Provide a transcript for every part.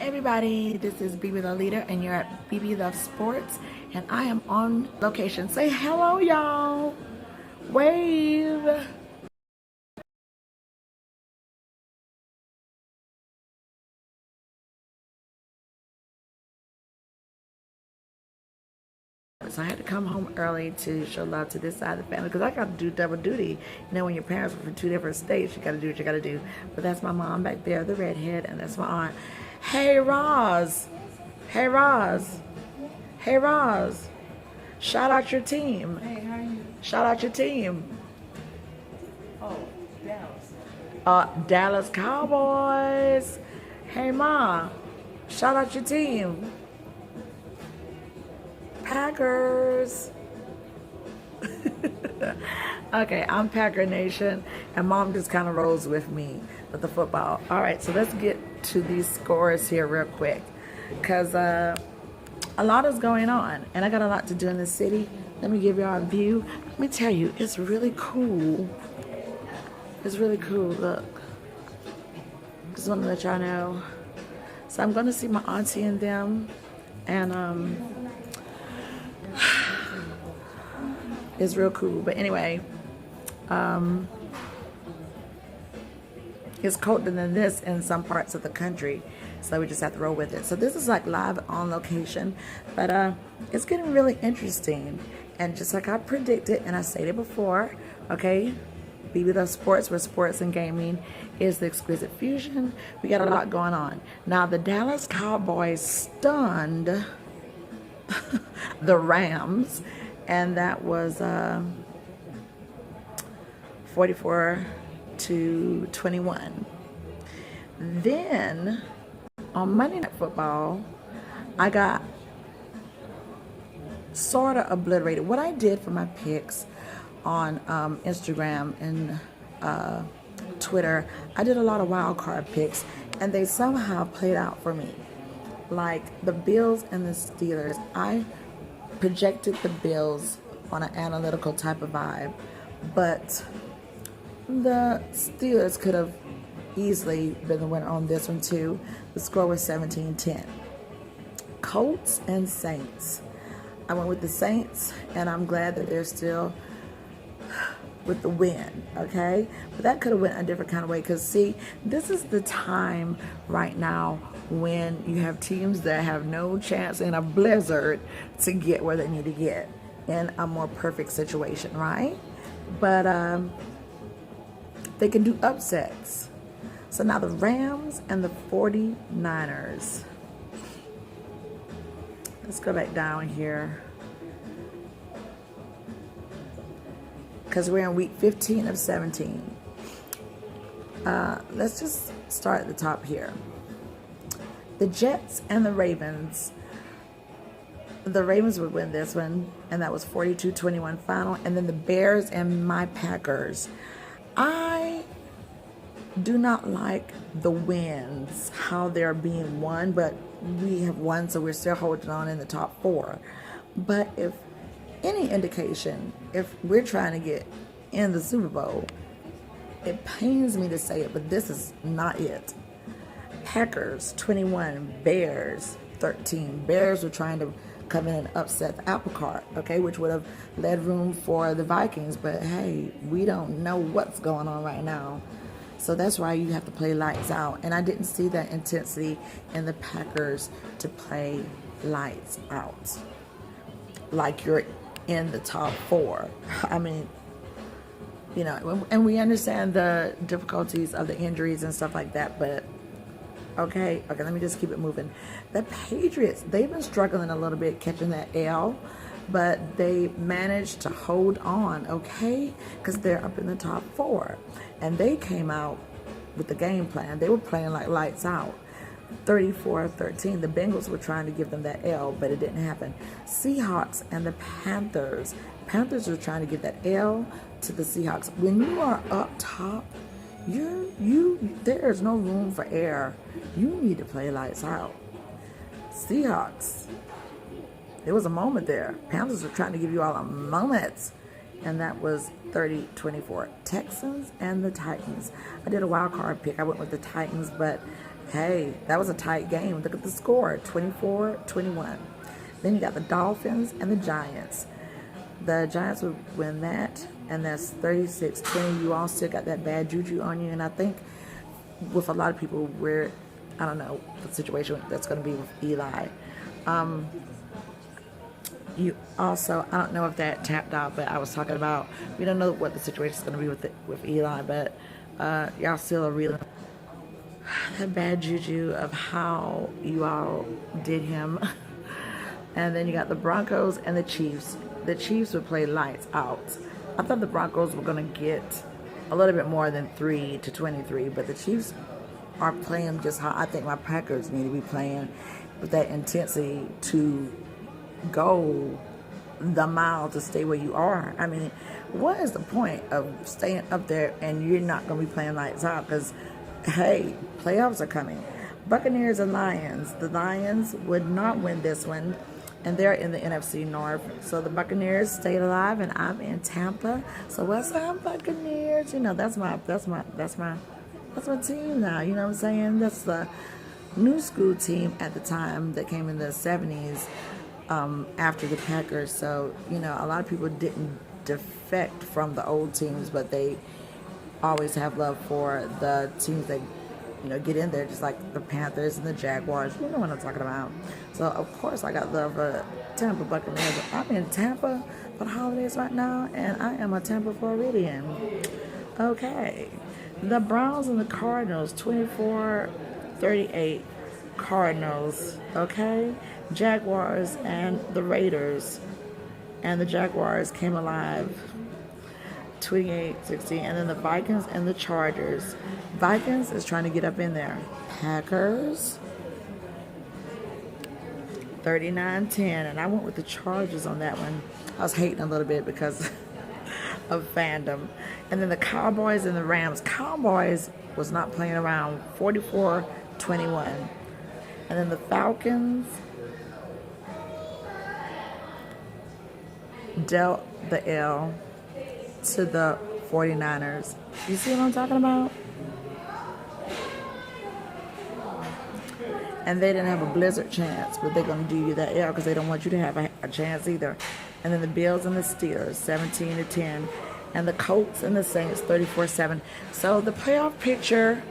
everybody, this is Bebé LOLITA and you're at Bebé Love Sports and I am on location. Say hello, y'all. Wave. So I had to come home early to show love to this side of the family because I got to do double duty. You know, when your parents are from two different states, you got to do what you got to do. But that's my mom back there, the redhead, and that's my aunt. Hey, Roz. Hey, Roz. Hey, Roz. Shout out your team. Hey, how are you? Shout out your team. Oh, Dallas. Dallas Cowboys. Hey, Ma. Shout out your team. Packers. Okay, I'm Packer Nation, and Mom just kind of rolls with me with the football. All right, so let's get to these scores here real quick, because a lot is going on, and I got a lot to do in the city. Let me give y'all a view. Let me tell you, it's really cool. It's really cool. Look, just want to let y'all know. So I'm going to see my auntie and them, and it's real cool. But anyway, it's colder than this in some parts of the country, so we just have to roll with it. So this is like live on location, but it's getting really interesting. And just like I predicted and I stated before, okay, Bebé Love Sports, where sports and gaming is the exquisite fusion. We got a lot going on. Now the Dallas Cowboys stunned the Rams, and that was 44-21. Then on Monday Night Football, I got sort of obliterated. What I did for my picks on Instagram and Twitter, I did a lot of wild card picks, and they somehow played out for me. Like the Bills and the Steelers, I projected the Bills on an analytical type of vibe, but the Steelers could have easily been the winner on this one too. The score was 17-10. Colts and Saints. I went with the Saints, and I'm glad that they're still with the win, okay? But that could have went a different kind of way, because see, this is the time right now when you have teams that have no chance in a blizzard to get where they need to get in a more perfect situation, right? But they can do upsets. So now the Rams and the 49ers. Let's go back down here, because we're in week 15 of 17. Let's just start at the top here. The Jets and the Ravens. The Ravens would win this one, and that was 42-21 final. And then the Bears and my Packers. I do not like the wins, how they're being won, but we have won, so we're still holding on in the top four. But if any indication, if we're trying to get in the Super Bowl, it pains me to say it, but this is not it. Packers 21, Bears 13. Bears were trying to come in and upset the apple cart, okay, which would have led room for the Vikings, but hey, we don't know what's going on right now. So that's why you have to play lights out, and I didn't see that intensity in the Packers to play lights out like you're in the top four. I mean, you know, and we understand the difficulties of the injuries and stuff like that, but okay, let me just keep it moving. The Patriots, they've been struggling a little bit catching that L, but they managed to hold on, okay, because they're up in the top four. And they came out with the game plan. They were playing like lights out. 34-13. The Bengals were trying to give them that L, but it didn't happen. Seahawks and the Panthers. Panthers were trying to give that L to the Seahawks. When you are up top, there's no room for error. You need to play lights out. Seahawks, there was a moment there. Panthers were trying to give you all a moment, and that was 30-24. Texans and the Titans. I did a wild card pick. I went with the Titans, but hey, that was a tight game. Look at the score, 24-21. Then you got the Dolphins and the Giants. The Giants would win that, and that's 36-20. You all still got that bad juju on you, and I think with a lot of people, I don't know the situation that's going to be with Eli. You also, I don't know if that tapped out, but I was talking about, we don't know what the situation is going to be with Eli, but y'all still are reeling that bad juju of how you all did him. And then you got the Broncos and the Chiefs. The Chiefs would play lights out. I thought the Broncos were going to get a little bit more than 3-23, but the Chiefs are playing just how I think my Packers need to be playing, with that intensity to go the mile to stay where you are. I mean, what is the point of staying up there and you're not going to be playing lights out? Because, hey, playoffs are coming. Buccaneers and Lions. The Lions would not win this one, and they're in the NFC North. So the Buccaneers stayed alive, and I'm in Tampa. So what's up, Buccaneers? You know, that's my team now. You know what I'm saying? That's the new school team at the time that came in the 70s after the Packers. So, you know, a lot of people didn't defect from the old teams, but they always have love for the teams that, you know, get in there, just like the Panthers and the Jaguars. You know what I'm talking about. So, of course, I got love for Tampa Buccaneers. I'm in Tampa for the holidays right now, and I am a Tampa Floridian. Okay. The Browns and the Cardinals, 24-38 Cardinals. Okay. Jaguars and the Raiders. And the Jaguars came alive, 28-16. And then the Vikings and the Chargers. Vikings is trying to get up in there. Packers, 39-10. And I went with the Chargers on that one. I was hating a little bit because of fandom. And then the Cowboys and the Rams. Cowboys was not playing around, 44-21. And then the Falcons dealt the L to the 49ers. You see what I'm talking about? And they didn't have a blizzard chance, but they're going to do you that L because they don't want you to have a chance either. And then the Bills and the Steelers, 17-10. And the Colts and the Saints, 34-7. So the playoff picture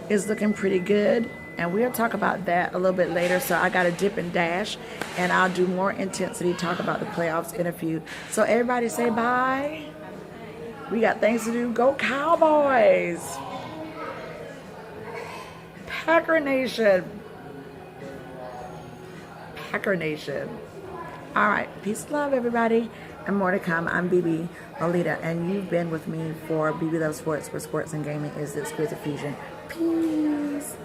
is looking pretty good. And we'll talk about that a little bit later. So I got to dip and dash. And I'll do more intensity, talk about the playoffs in a few. So everybody say bye. We got things to do. Go Cowboys. Packer Nation. Packer Nation. All right. Peace and love, everybody. And more to come. I'm Bebé, LOLITA. And you've been with me for Bebé Loves Sports, where sports and gaming is the exquisite fusion. Peace.